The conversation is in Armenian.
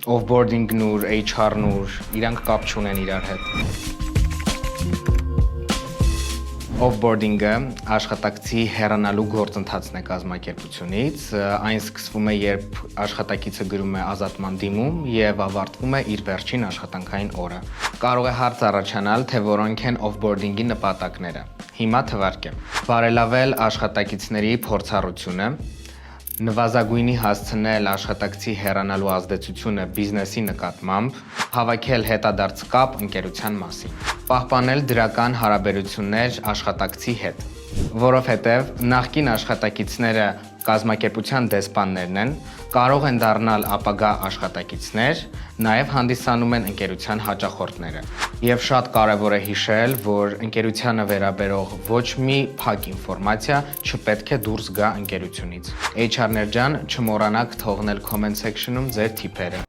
Offboarding-ն ու HR-ն ու իրանք կապ չունեն իրար հետ։ Offboarding-ը աշխատակցի հեռանալու գործընթացն է կազմակերպությունից, այն սկսվում է, երբ աշխատակիցը գրում է ազատման դիմում եւ ավարտվում է իր վերջին աշխատանքային օրը։ Կարող է հարց առաջանալ, թե որոնք են offboarding-ի նպատակները։ Հիմա թվարկեմ։ Բարելավել աշխատակիցների փորձառությունը, նվազագույնի հասցնել աշխատակցի հեռանալու ազդեցությունը բիզնեսի նկատմամբ, հավաքել հետադարձ կապ ընկերության մասին, պահպանել դրական հարաբերություններ աշխատակցի հետ, որովհետև նախկին աշխատակիցները կազմակերպության դեսպաններն են, կարող են դառնալ ապագա աշխատակիցներ, նաև հանդիսանում են ընկերության հաճախորդները։ Եվ շատ կարևոր է հիշել, որ ընկերությանը վերաբերող ոչ մի փակ ինֆորմացիա չպետք է դուրս գա ընկերությունից։ HR-ներ ջան, չմոռանաք թողնել comment section-ում ձեր թիփերը։